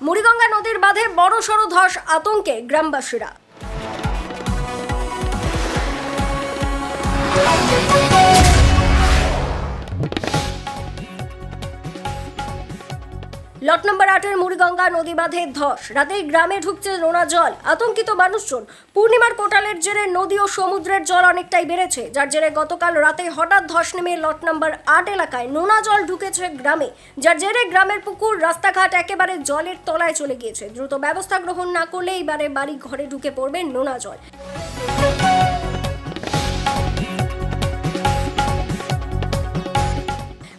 মুড়িগঙ্গা নদীর বাঁধে বড়সড় ধস, আতঙ্কে গ্রামবাসীরা। লট নম্বর 8-এর মুড়িগঙ্গা নদী বাঁধে ধস, রাতেই গ্রামে ঢুকছে নোনা জল, আতঙ্কিত মানুষজন। পূর্ণিমার কোটালের জেরে নদী ও সমুদ্রের জল অনেকটাই বেড়েছে, যার জেরে গতকাল রাতে হঠাৎ ধস নেমে লট নম্বর 8 এলাকায় নোনা জল ঢুকেছে গ্রামে, যার জেরে গ্রামের পুকুর, রাস্তাঘাট একেবারে জলের তলায় চলে গিয়েছে। দ্রুত ব্যবস্থা গ্রহণ না করলে এবারে বাড়ি ঘরে ঢুকে পড়বে নোনা জল।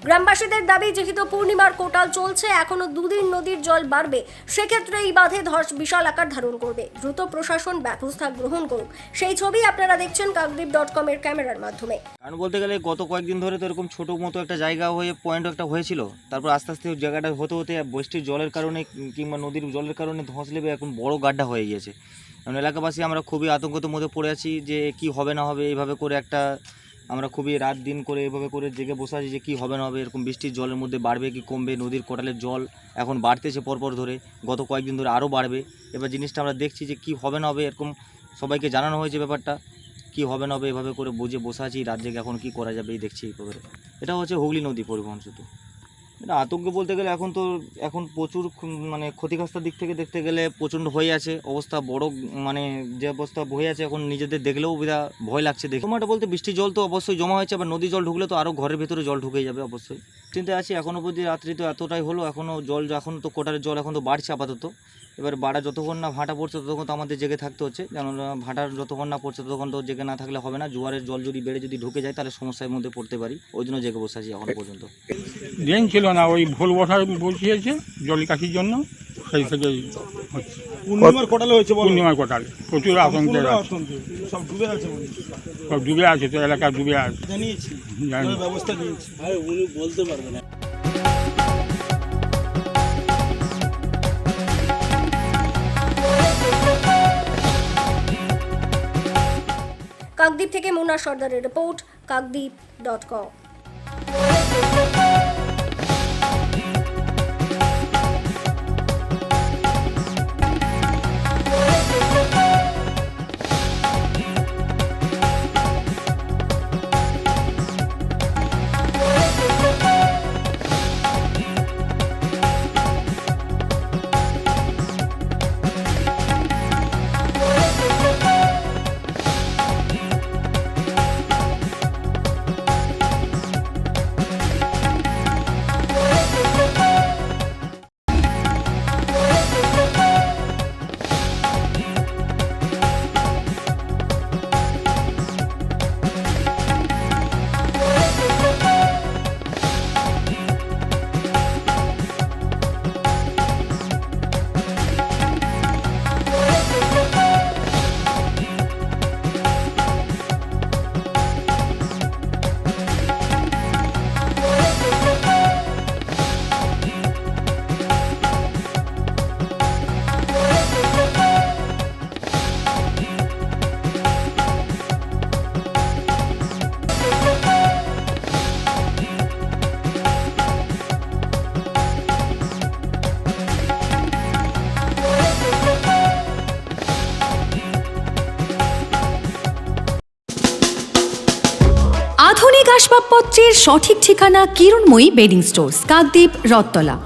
গ্রামবাসীদের দাবি, যেহেতু পূর্ণিমার কোটাল চলছে, এখনো দুদিন নদীর জল বাড়বে, সেক্ষেত্রে এই বাঁধে ধস বিশাল আকার ধারণ করবে। দ্রুত প্রশাসন ব্যবস্থা গ্রহণ করুক, সেই ছবি আপনারা দেখছেন কাকদ্বীপ.com এর ক্যামেরার মাধ্যমে। কারণ বলতে গেলে গত কয়েকদিন ধরে তো এরকম ছোটো মতো একটা জায়গা হয়ে পয়েন্ট একটা হয়েছিল, তারপর আস্তে আস্তে ওই জায়গাটা হতে হতে বৃষ্টির জলের কারণে কিংবা নদীর জলের কারণে ধস লেবে এখন বড় গাড্ডা হয়ে গিয়েছে। কারণ এলাকাবাসী আমরা খুবই আতঙ্কিত মধ্যে পড়ে আছি যে কি হবে না হবে। এইভাবে করে একটা আমরা খুবই রাত দিন করে এভাবে করে জেগে বসে আছি যে কী হবে না হবে, এরকম বৃষ্টির জলের মধ্যে বাড়বে কি কমবে। নদীর কোটালের জল এখন বাড়তেছে পরপর ধরে, গত কয়েকদিন ধরে আরও বাড়বে। এবার জিনিসটা আমরা দেখছি যে কি হবে না হবে, এরকম সবাইকে জানানো হয়েছে ব্যাপারটা, কি হবে না হবে এভাবে করে বুঝে বসে আছি রাত জেগে। এখন কি করা যাবে এই দেখছি এইভাবে। এটা হচ্ছে হুগলি নদী পরিবহন সেতু। এটা আতঙ্ক বলতে গেলে এখন প্রচুর মানে ক্ষতিগ্রস্ত দিক থেকে দেখতে গেলে প্রচণ্ড হয়ে আছে অবস্থা, বড় মানে যে অবস্থা হয়ে আছে এখন নিজেদের দেখলেও ভয় লাগছে দেখে। তোমারটা বলতে বৃষ্টির জল তো অবশ্যই জমা হয়েছে, আবার নদী জল ঢুকলে তো আরও ঘরের ভেতরে জল ঢুকে যাবে অবশ্যই। চিন্তায় আছি এখনও অবধি, রাত্রি তো এতটাই হলো, এখনও জল এখন তো কোটারের জল এখন তো বাড়ছে আপাতত। এবার বাড়া যতক্ষণ না ভাটা পড়ছে ততক্ষণ তো আমাদের জেগে থাকতে হচ্ছে, যেন ভাটার যতক্ষণ না পড়ছে ততক্ষণ তো জেগে না থাকলে হবে না। জোয়ারের জল যদি বেড়ে যদি ঢুকে যায় তাহলে সমস্যার মধ্যে পড়তে পারি, ওই জন্য জেগে বসে আছি এখনো পর্যন্ত। ড্রেন ছিল না, ওই ভুল বসিয়েছে জল কাশির জন্য, সেই থেকেই হচ্ছে। পূর্ণিমার কোটালে হয়েছে, পূর্ণিমার কোটালে প্রচুর আতঙ্কের সব ডুবে আছে, সব ডুবে আছে, তো এলাকা ডুবে আছে। জানিয়েছি, জানি। ব্যবস্থা নিয়েছি। উনি বলতে পারবেন না। কাকদ্বীপ থেকে মুন্না সর্দারের রিপোর্ট, কাকদ্বীপ.com। আধুনিক আসবাবপত্রের সঠিক ঠিকানা কিরণময়ী বেডিং স্টোর্স, কাকদ্বীপ, রথতলা।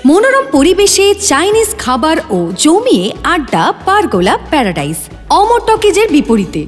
মনোরম পরিবেশে চাইনিজ খাবার ও জমিয়ে আড্ডা, পারগোলা প্যারাডাইস, অমর টকিজের বিপরীতে।